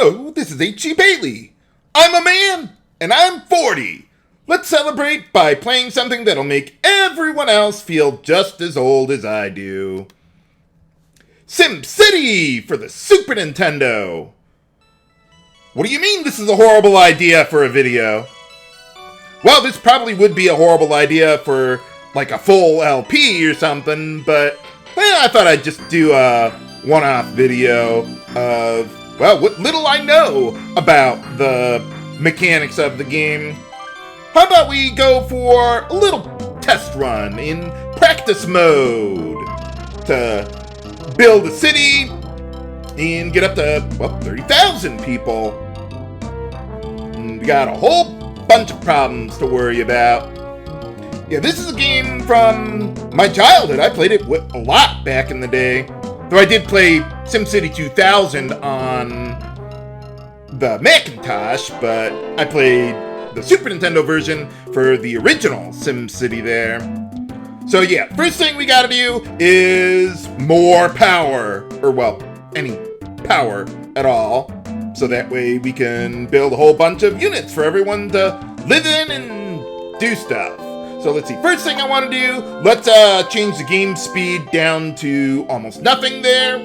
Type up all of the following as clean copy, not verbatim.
Hello, this is H.G. Bailey. I'm a man, and I'm 40. Let's celebrate by playing something that'll make everyone else feel just as old as I do. SimCity for the Super Nintendo. What do you mean this is a horrible idea for a video? Well, this probably would be a horrible idea for like a full LP or something, but I thought I'd just do a one-off video of, well, what little I know about the mechanics of the game. How about we go for a little test run in practice mode to build a city and get up to, well, 30,000 people. And we got a whole bunch of problems to worry about. Yeah, this is a game from my childhood. I played it a lot back in the day. Though I did play SimCity 2000 on the Macintosh, but I played the Super Nintendo version for the original SimCity there. So yeah, first thing we gotta do is more power. Or well, any power at all. So that way we can build a whole bunch of units for everyone to live in and do stuff. So let's see, first thing I want to do, let's change the game speed down to almost nothing there.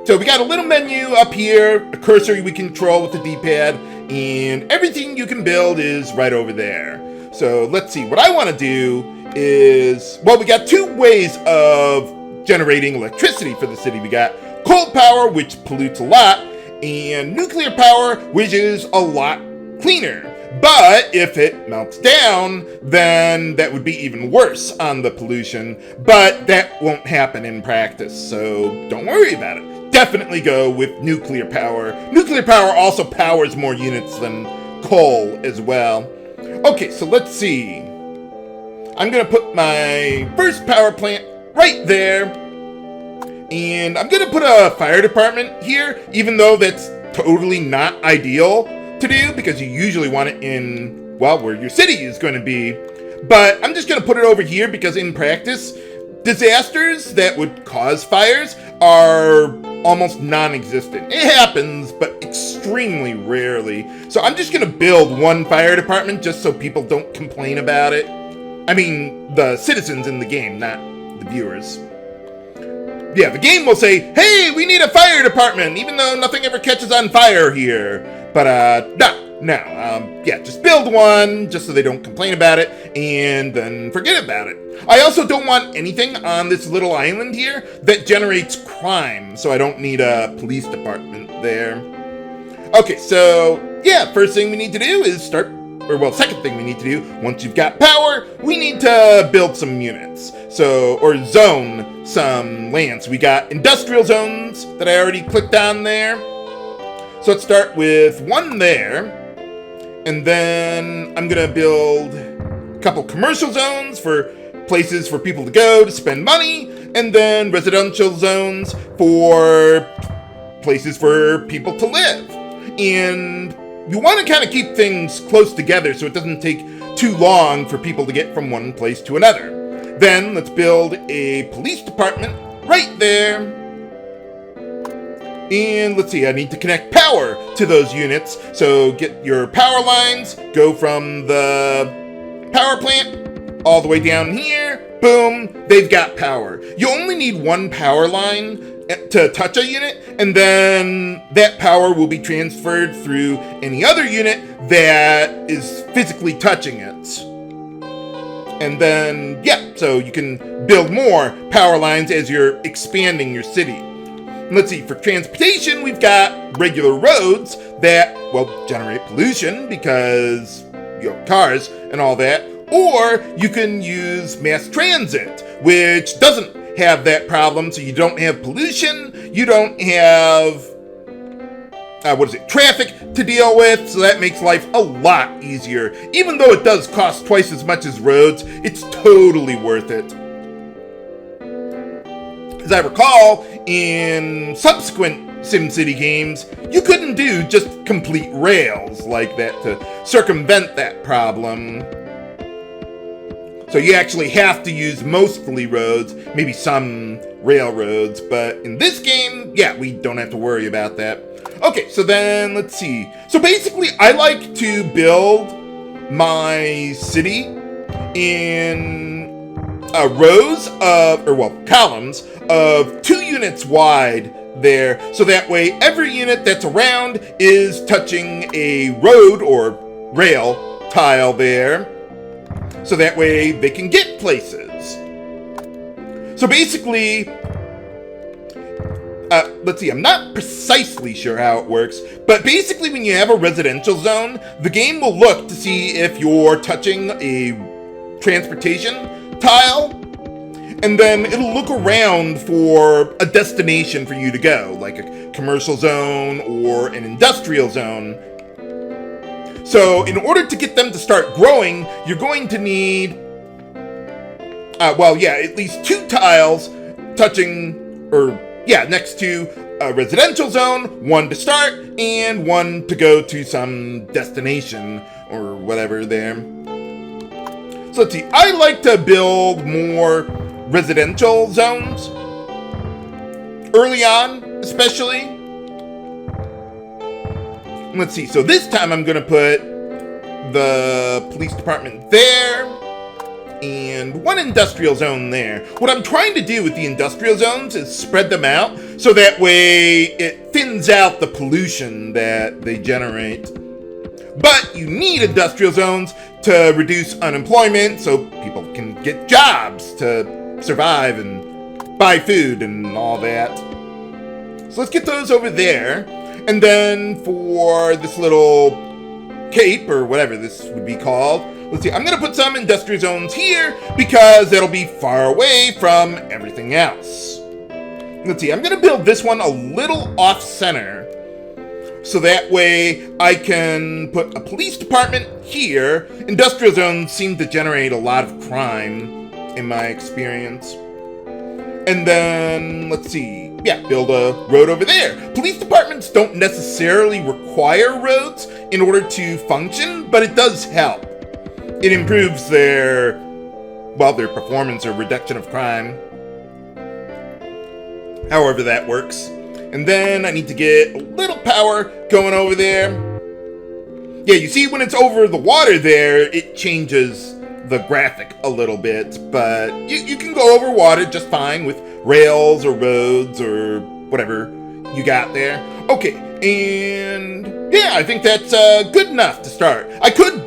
So we got a little menu up here, a cursor we control with the D-pad, and everything you can build is right over there. So let's see, what I want to do is, well, we got two ways of generating electricity for the city. We got coal power, which pollutes a lot, and nuclear power, which is a lot cleaner. But if it melts down, then that would be even worse on the pollution. But that won't happen in practice, so don't worry about it. Definitely go with nuclear power. Nuclear power also powers more units than coal as well. Okay, so let's see. I'm gonna put my first power plant right there. And I'm gonna put a fire department here, even though that's totally not ideal to do, because you usually want it in, well, where your city is going to be. But I'm just going to put it over here because in practice, disasters that would cause fires are almost non-existent. It happens, but extremely rarely. So I'm just going to build one fire department just so people don't complain about it. I mean, the citizens in the game, not the viewers. Yeah, the game will say, hey, we need a fire department, even though nothing ever catches on fire here. But, yeah, just build one, just so they don't complain about it, and then forget about it. I also don't want anything on this little island here that generates crime, so I don't need a police department there. Okay, so, yeah, first thing we need to do is second thing we need to do, once you've got power, we need to build some units. So, or zone some lands. We got industrial zones that I already clicked on there. So let's start with one there, and then I'm gonna build a couple commercial zones for places for people to go to spend money, and then residential zones for places for people to live. And you want to kind of keep things close together so it doesn't take too long for people to get from one place to another. Then let's build a police department right there. And let's see, I need to connect power to those units. So get your power lines, go from the power plant all the way down here. Boom, they've got power. You only need one power line to touch a unit, and then that power will be transferred through any other unit that is physically touching it. And then, yeah, so you can build more power lines as you're expanding your city. Let's see, for transportation, we've got regular roads that, well, generate pollution because you have cars and all that. Or you can use mass transit, which doesn't have that problem, so you don't have pollution, you don't have, traffic to deal with, so that makes life a lot easier. Even though it does cost twice as much as roads, it's totally worth it. As I recall, in subsequent SimCity games, you couldn't do just complete rails like that to circumvent that problem. So you actually have to use mostly roads, maybe some railroads, but in this game, yeah, we don't have to worry about that. Okay, so then let's see. So basically, I like to build my city in rows of, or well, columns of 2 units wide there, so that way every unit that's around is touching a road or rail tile there, so that way they can get places. So basically, let's see, I'm not precisely sure how it works, but basically when you have a residential zone, the game will look to see if you're touching a transportation tile, and then it'll look around for a destination for you to go, like a commercial zone or an industrial zone. So in order to get them to start growing, you're going to need, at least 2 tiles touching, or next to a residential zone, 1 to start, and 1 to go to some destination or whatever there. So let's see, I like to build more residential zones early on, especially. Let's see, so this time I'm gonna put the police department there and 1 industrial zone there. What I'm trying to do with the industrial zones is spread them out so that way it thins out the pollution that they generate. But you need industrial zones to reduce unemployment so people can get jobs to survive and buy food and all that. So let's get those over there. And then for this little cape, or whatever this would be called, let's see, I'm gonna put some industrial zones here because it'll be far away from everything else. Let's see, I'm gonna build this one a little off-center, so that way I can put a police department here. Industrial zones seem to generate a lot of crime, in my experience. And then, let's see, build a road over there. Police departments don't necessarily require roads in order to function, but it does help. It improves their performance or reduction of crime. However that works. And then I need to get a little power going over there. Yeah, you see when it's over the water there, it changes the graphic a little bit, but you can go over water just fine with rails or roads or whatever you got there. Okay, and yeah, I think that's good enough to start. I could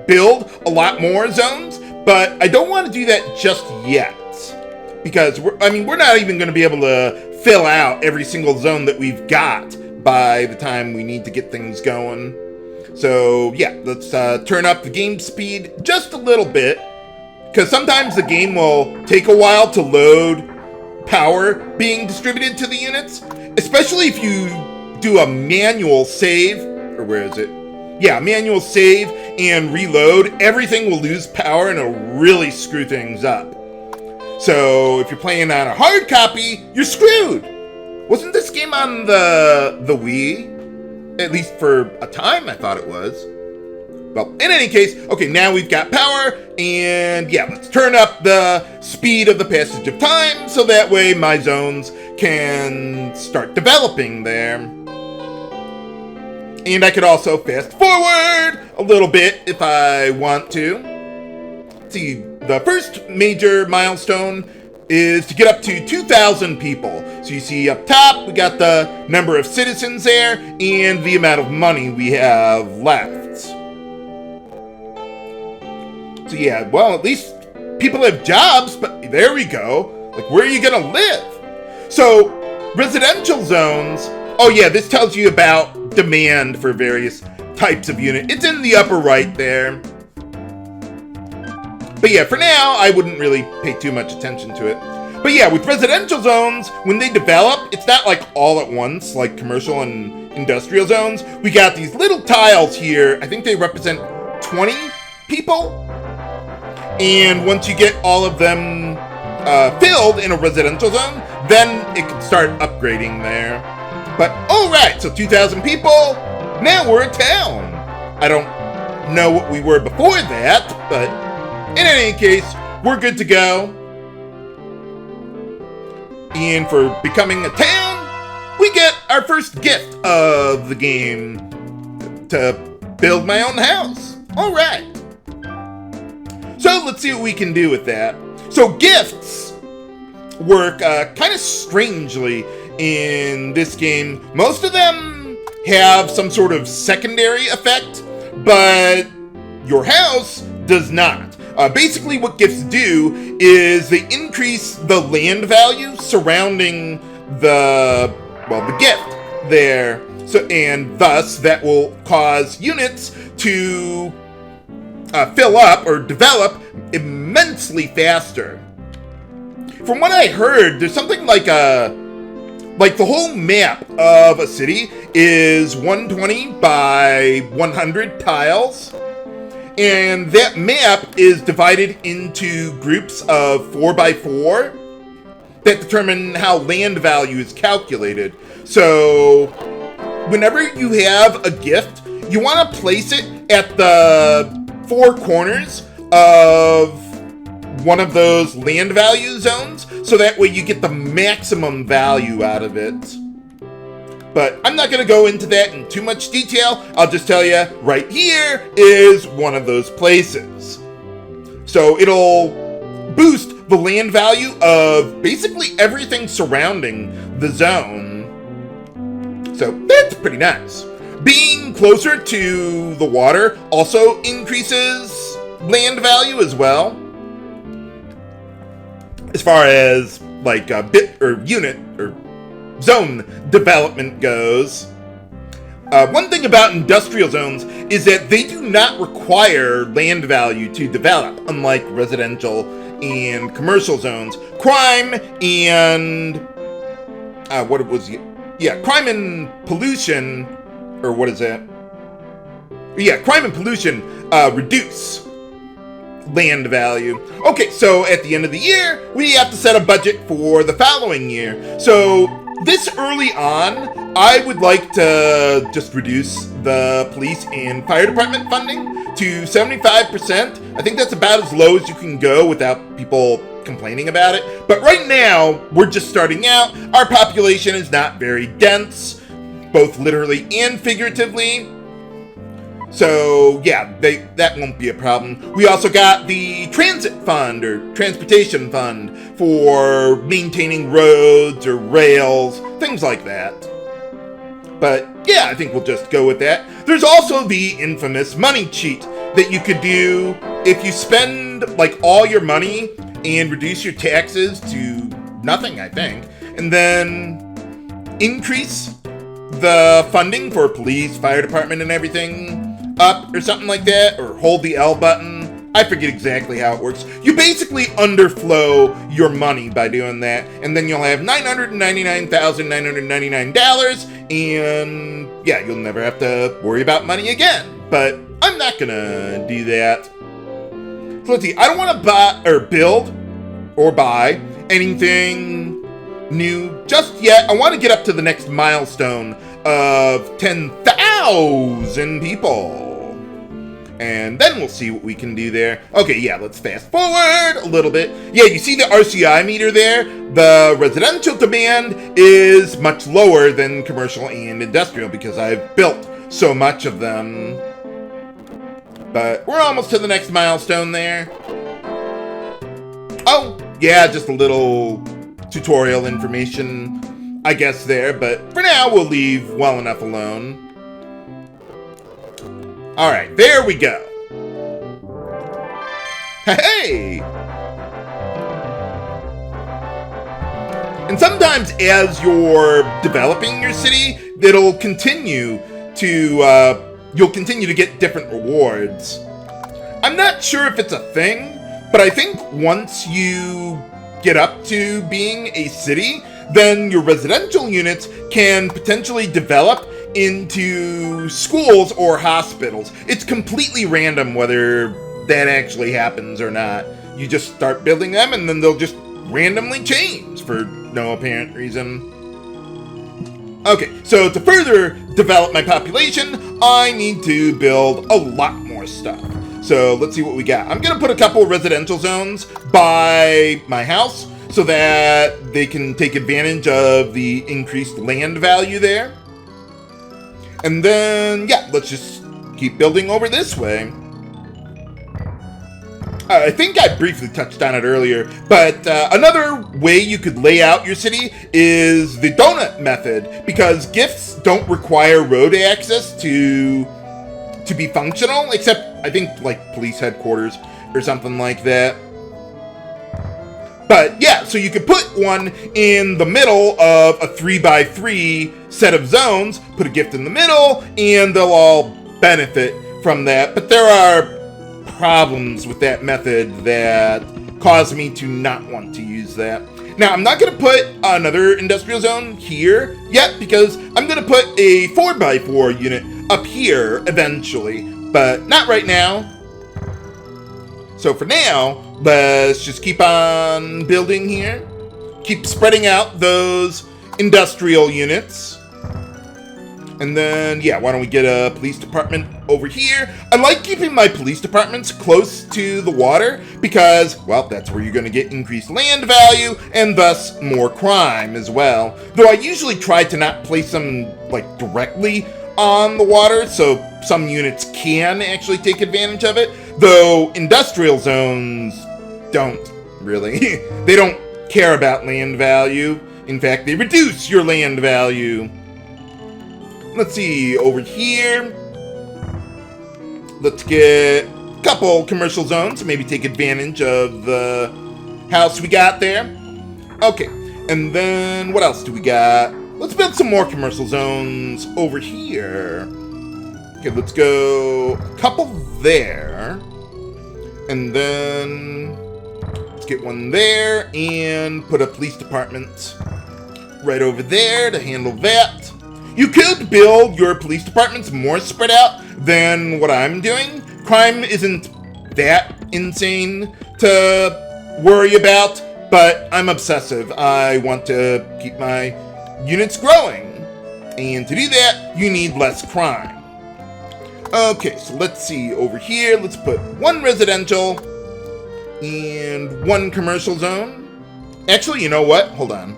build a lot more zones, but I don't want to do that just yet, because we're not even going to be able to fill out every single zone that we've got by the time we need to get things going. So yeah, let's turn up the game speed just a little bit, because sometimes the game will take a while to load power being distributed to the units, especially if you do a manual save, or where is it? Yeah, manual save and reload. Everything will lose power and it'll really screw things up. So if you're playing on a hard copy, you're screwed. Wasn't this game on the Wii? At least for a time, I thought it was. Well, in any case, okay, now we've got power, and yeah, let's turn up the speed of the passage of time, so that way my zones can start developing there. And I could also fast forward a little bit if I want to. Let's see, the first major milestone is to get up to 2,000 people. So you see up top, we got the number of citizens there and the amount of money we have left. So yeah, well, at least people have jobs, but there we go. Like, where are you gonna live? So, residential zones, oh yeah, this tells you about demand for various types of unit. It's in the upper right there. But yeah, for now, I wouldn't really pay too much attention to it. But yeah, with residential zones, when they develop, it's not like all at once, like commercial and industrial zones. We got these little tiles here. I think they represent 20 people. And once you get all of them filled in a residential zone, then it can start upgrading there. But, all right, so 2,000 people, now we're a town. I don't know what we were before that, but in any case, we're good to go. And for becoming a town, we get our first gift of the game to build my own house. All right. So let's see what we can do with that. So gifts work kind of strangely in this game. Most of them have some sort of secondary effect, but your house does not. Basically what gifts do is they increase the land value surrounding the gift there. So, and thus that will cause units to fill up or develop immensely faster. From what I heard, there's something like the whole map of a city is 120 by 100 tiles. And that map is divided into groups of 4x4 that determine how land value is calculated. So whenever you have a gift, you want to place it at the 4 corners of one of those land value zones, so that way you get the maximum value out of it. But I'm not going to go into that in too much detail. I'll just tell you, right here is one of those places. So it'll boost the land value of basically everything surrounding the zone. So that's pretty nice. Being closer to the water also increases land value as well. As far as like bit or unit or zone development goes. One thing about industrial zones is that they do not require land value to develop, unlike residential and commercial zones. Crime and crime and pollution, or what is that? Yeah, crime and pollution reduce land value. Okay, so at the end of the year, we have to set a budget for the following year. So this early on, I would like to just reduce the police and fire department funding to 75%. I think that's about as low as you can go without people complaining about it. But right now, we're just starting out. Our population is not very dense, both literally and figuratively. So yeah, that won't be a problem. We also got the transit fund or transportation fund for maintaining roads or rails, things like that. But yeah, I think we'll just go with that. There's also the infamous money cheat that you could do if you spend like all your money and reduce your taxes to nothing, I think, and then increase the funding for police, fire department, and everything up or something like that, or hold the L button. I forget exactly how it works. You basically underflow your money by doing that, and then you'll have $999,999, and yeah, you'll never have to worry about money again. But I'm not gonna do that. So let's see, I don't want to build or buy anything new just yet. I want to get up to the next milestone of 10,000 people. And then we'll see what we can do there. Okay, yeah, let's fast forward a little bit. Yeah, you see the RCI meter there? The residential demand is much lower than commercial and industrial because I've built so much of them. But we're almost to the next milestone there. Oh, yeah, just a little tutorial information, I guess, there. But for now, we'll leave well enough alone. All right, there we go. Hey! And sometimes as you're developing your city, it'll continue to, you'll continue to get different rewards. I'm not sure if it's a thing, but I think once you get up to being a city, then your residential units can potentially develop into schools or hospitals. It's completely random whether that actually happens or not. You just start building them and then they'll just randomly change for no apparent reason. Okay, so to further develop my population, I need to build a lot more stuff. So let's see what we got. I'm gonna put a couple of residential zones by my house so that they can take advantage of the increased land value there. And then, yeah, let's just keep building over this way. I think I briefly touched on it earlier, but another way you could lay out your city is the donut method, because gifts don't require road access to be functional, except I think like police headquarters or something like that. But yeah, so you could put one in the middle of a 3x3 set of zones, put a gift in the middle, and they'll all benefit from that. But there are problems with that method that cause me to not want to use that. Now, I'm not going to put another industrial zone here yet, because I'm going to put a 4x4 unit up here eventually, but not right now. So for now, let's just keep on building here. Keep spreading out those industrial units. And then, yeah, why don't we get a police department over here? I like keeping my police departments close to the water because, well, that's where you're going to get increased land value and thus more crime as well. Though I usually try to not place them, like, directly on the water, so some units can actually take advantage of it. Though industrial zones don't, really. They don't care about land value. In fact, they reduce your land value. Let's see, over here, let's get a couple commercial zones, maybe take advantage of the house we got there. Okay, and then what else do we got? Let's build some more commercial zones over here. Okay, let's go a couple there, and then let's get one there, and put a police department right over there to handle that. You could build your police departments more spread out than what I'm doing. Crime isn't that insane to worry about, but I'm obsessive. I want to keep my units growing. And to do that, you need less crime. Okay, so let's see. Over here, let's put one residential and one commercial zone. Actually, you know what? Hold on.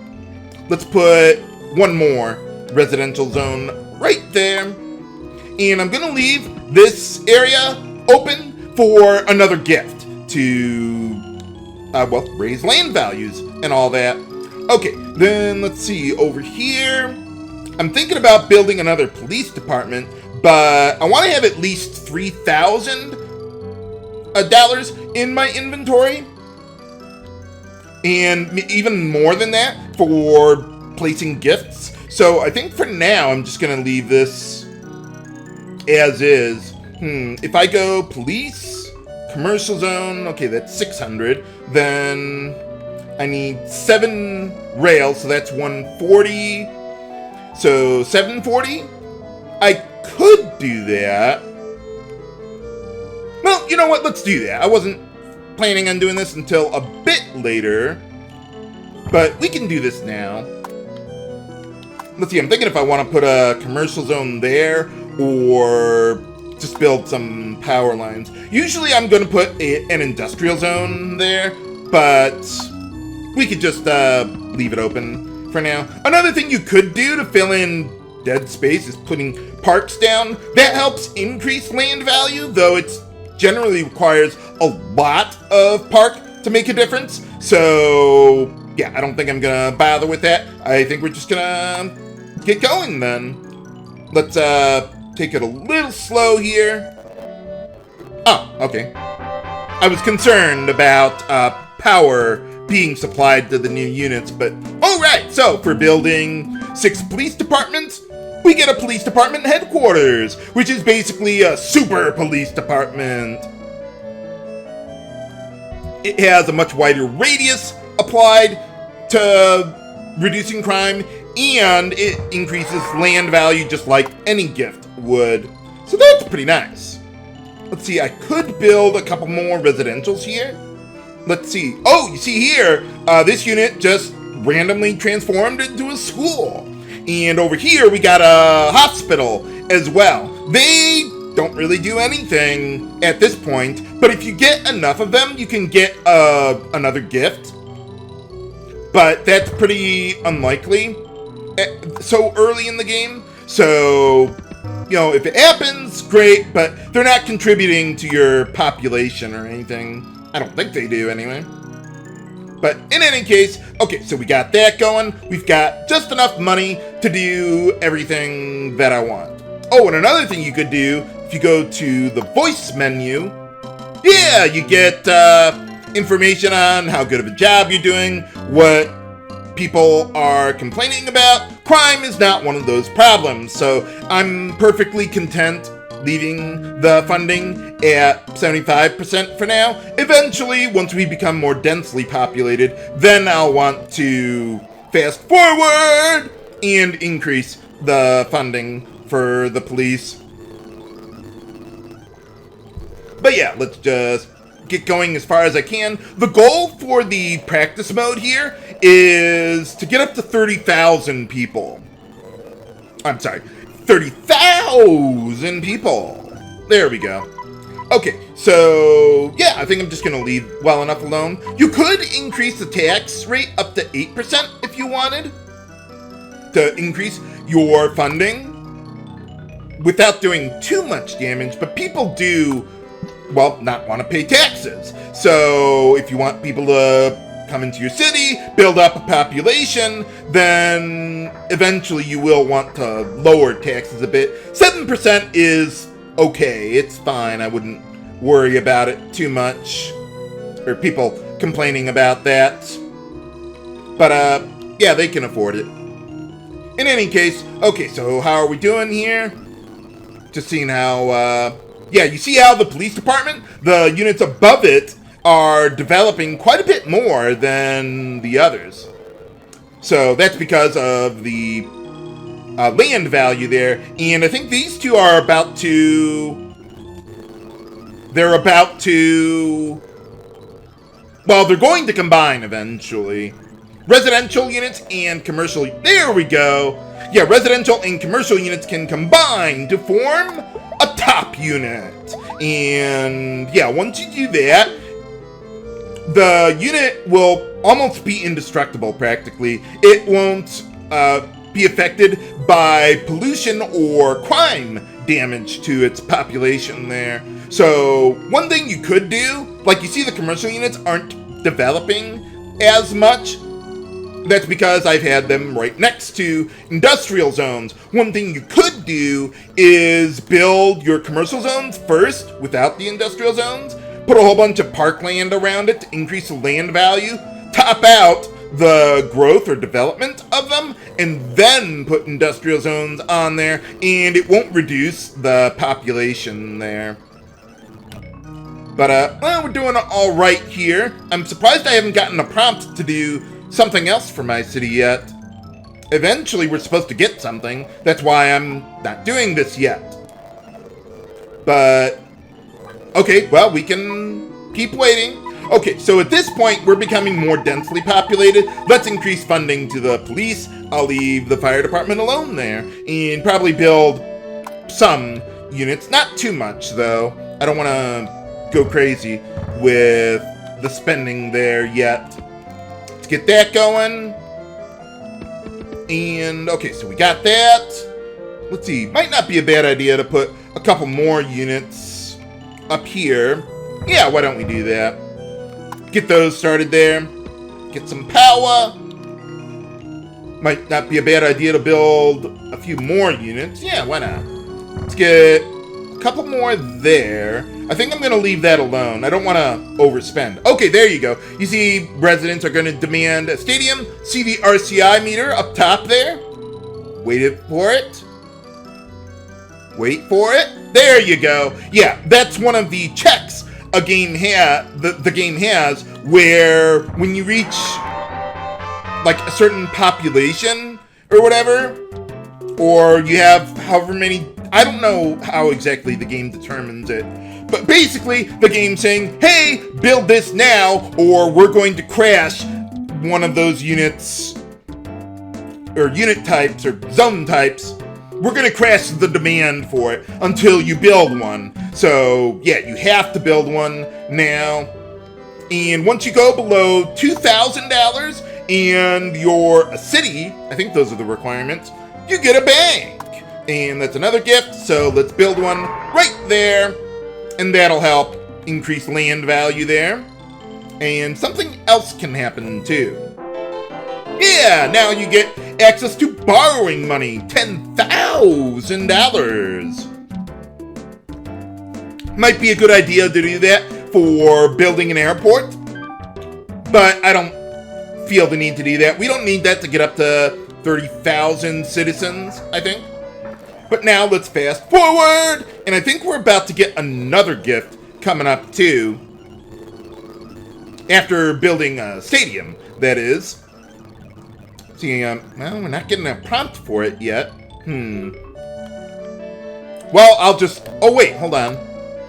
Let's put one more residential zone right there, and I'm gonna leave this area open for another gift to well, raise land values and all that. Okay, then let's see, over here I'm thinking about building another police department, but I want to have at least $3,000 in my inventory, and even more than that for placing gifts. So I think for now, I'm just going to leave this as is. If I go police, commercial zone, okay, that's 600. Then I need 7 rails, so that's 140. So 740? I could do that. Well, you know what? Let's do that. I wasn't planning on doing this until a bit later, but we can do this now. Let's see, I'm thinking if I want to put a commercial zone there or just build some power lines. Usually I'm going to put an industrial zone there, but we could just leave it open for now. Another thing you could do to fill in dead space is putting parks down. That helps increase land value, though it generally requires a lot of park to make a difference. So yeah, I don't think I'm gonna bother with that. I think we're just gonna get going then. Let's take it a little slow here. Oh, okay. I was concerned about power being supplied to the new units, but alright, so for building 6 police departments, we get a police department headquarters, which is basically a super police department. It has a much wider radius applied to reducing crime, and it increases land value just like any gift would. So that's pretty nice. Let's see, I could build a couple more residentials here. Let's see. Oh, you see here, this unit just randomly transformed into a school. And over here, we got a hospital as well. They don't really do anything at this point. But if you get enough of them, you can get another gift. But that's pretty unlikely so early in the game. So, you know, if it happens, great, but they're not contributing to your population or anything. I don't think they do anyway. But in any case, okay, so we got that going. We've got just enough money to do everything that I want. Oh, and another thing you could do, if you go to the voice menu, yeah, you get information on how good of a job you're doing, what people are complaining about. Crime is not one of those problems, so I'm perfectly content leaving the funding at 75% for now. Eventually, once we become more densely populated, then I'll want to fast forward and increase the funding for the police. But yeah, let's just get going as far as I can. The goal for the practice mode here is to get up to 30,000 people. I'm sorry, 30,000 people. There we go. Okay, so yeah, I think I'm just gonna leave well enough alone. You could increase the tax rate up to 8% if you wanted to increase your funding without doing too much damage, but people do, well, not want to pay taxes. So if you want people to come into your city, build up a population, then eventually you will want to lower taxes a bit. 7% is okay, it's fine. I wouldn't worry about it too much, or people complaining about that. But yeah, they can afford it. In any case, okay, so how are we doing here? Just seeing how, yeah, you see how the police department, the units above it, are developing quite a bit more than the others. So that's because of the land value there. And I think these two are about to... They're about to... Well, they're going to combine eventually. Residential units and commercial... There we go! Yeah, residential and commercial units can combine to form a top unit. And yeah, once you do that, the unit will almost be indestructible, practically. It won't be affected by pollution or crime damage to its population there. So one thing you could do, like you see the commercial units aren't developing as much. That's because I've had them right next to industrial zones. One thing you could do is build your commercial zones first without the industrial zones. Put a whole bunch of parkland around it to increase the land value, top out the growth or development of them, and then put industrial zones on there, and it won't reduce the population there. But, well, we're doing all right here. I'm surprised I haven't gotten a prompt to do something else for my city yet. Eventually, we're supposed to get something. That's why I'm not doing this yet. But... okay, well, we can keep waiting. Okay, so at this point, we're becoming more densely populated. Let's increase funding to the police. I'll leave the fire department alone there. And probably build some units. Not too much, though. I don't want to go crazy with the spending there yet. Let's get that going. And, okay, so we got that. Let's see. Might not be a bad idea to put a couple more units up here. Yeah, why don't we do that? Get those started there. Get some power. Might not be a bad idea to build a few more units. Yeah, why not? Let's get a couple more there. I think I'm going to leave that alone. I don't want to overspend. Okay, there you go. You see residents are going to demand a stadium. See the RCI meter up top there? Wait for it. Wait for it. There you go. Yeah, that's one of the checks a game the game has, where when you reach like a certain population or whatever, or you have however many, I don't know how exactly the game determines it, but basically the game's saying, hey, build this now or we're going to crash one of those units or unit types or zone types we're going to crash the demand for it until you build one. So, yeah, you have to build one now. And once you go below $2,000 and you're a city, I think those are the requirements, you get a bank. And that's another gift, so let's build one right there. And that'll help increase land value there. And something else can happen too. Yeah, now you get access to borrowing money, $10,000. Might be a good idea to do that for building an airport, but I don't feel the need to do that. We don't need that to get up to 30,000 citizens, I think. But now let's fast forward, and I think we're about to get another gift coming up too. After building a stadium, that is. See, well, we're not getting a prompt for it yet. Well, I'll just... Oh, wait, hold on.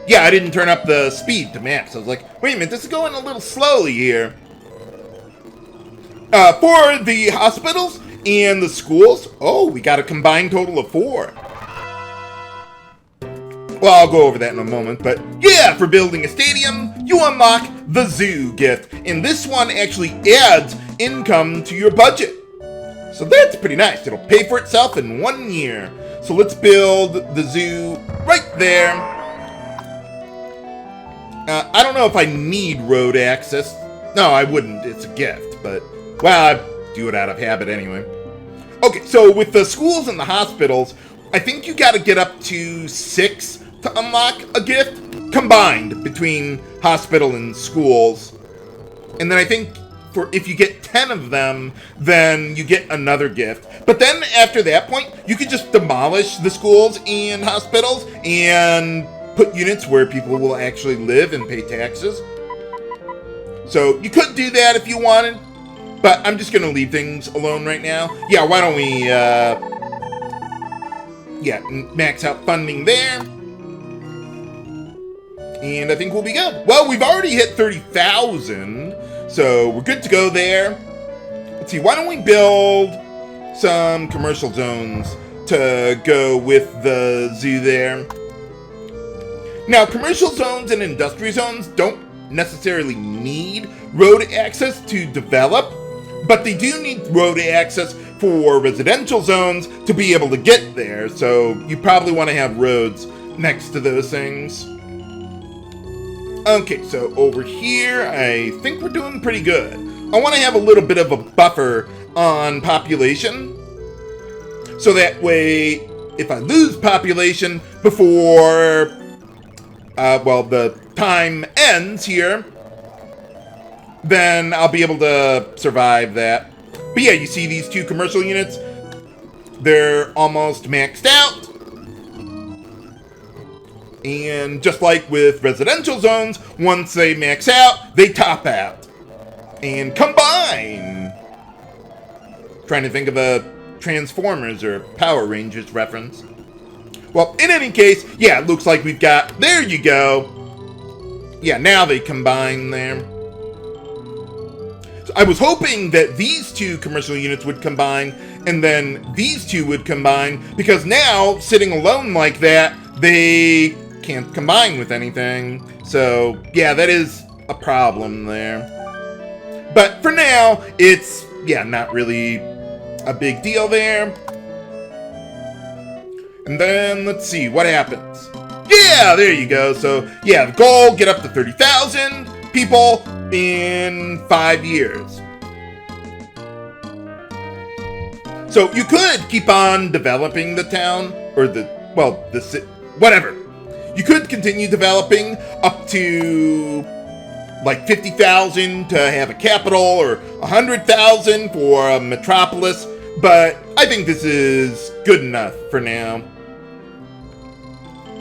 Yeah, I didn't turn up the speed to max. I was like, wait a minute, this is going a little slowly here. For the hospitals and the schools, oh, we got a combined total of 4. Well, I'll go over that in a moment, but yeah, for building a stadium, you unlock the zoo gift. And this one actually adds income to your budget. So that's pretty nice. It'll pay for itself in 1 year. So let's build the zoo right there. I don't know if I need road access. No, I wouldn't. It's a gift, but, well, I do it out of habit anyway. Okay, so with the schools and the hospitals, I think you got to get up to 6 to unlock a gift combined between hospital and schools. And then I think if you get 10 of them, then you get another gift. But then after that point, you could just demolish the schools and hospitals and put units where people will actually live and pay taxes. So you could do that if you wanted, but I'm just going to leave things alone right now. Yeah, why don't we, max out funding there. And I think we'll be good. Well, we've already hit 30,000, so we're good to go there. Let's see, why don't we build some commercial zones to go with the zoo there. Now, commercial zones and industry zones don't necessarily need road access to develop, but they do need road access for residential zones to be able to get there, so you probably want to have roads next to those things. Okay, so over here, I think we're doing pretty good. I want to have a little bit of a buffer on population, so that way, if I lose population before, the time ends here, then I'll be able to survive that. But yeah, you see these 2 commercial units? They're almost maxed out. And just like with residential zones, once they max out, they top out. And combine! Trying to think of a Transformers or Power Rangers reference. Well, in any case, yeah, it looks like we've got... There you go! Yeah, now they combine there. So I was hoping that these 2 commercial units would combine, and then these 2 would combine, because now, sitting alone like that, they can't combine with anything. So, yeah, that is a problem there. But for now, it's, yeah, not really a big deal there. And then, let's see, what happens? Yeah, there you go. So, yeah, the goal, get up to 30,000 people in 5 years. So, you could keep on developing the town, or whatever. You could continue developing up to, like, 50,000 to have a capital, or 100,000 for a metropolis, but I think this is good enough for now.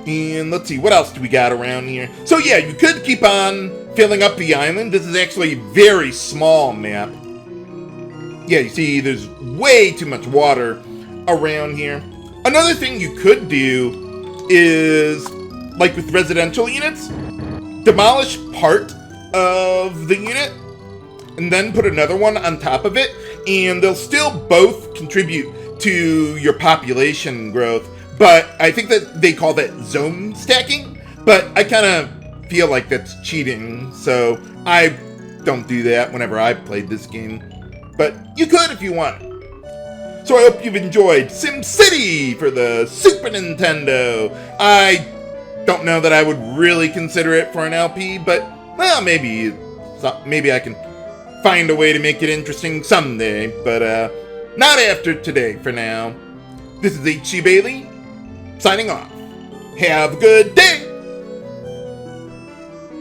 And let's see, what else do we got around here? So yeah, you could keep on filling up the island. This is actually a very small map. Yeah, you see there's way too much water around here. Another thing you could do is, like with residential units, demolish part of the unit and then put another one on top of it, and they'll still both contribute to your population growth, but I think that they call that zone stacking, but I kind of feel like that's cheating, so I don't do that whenever I've played this game. But you could if you want. So I hope you've enjoyed SimCity for the Super Nintendo. I don't know that I would really consider it for an LP, but, well, maybe I can find a way to make it interesting someday, but not after today for now. This is H.C. Bailey, signing off. Have a good day!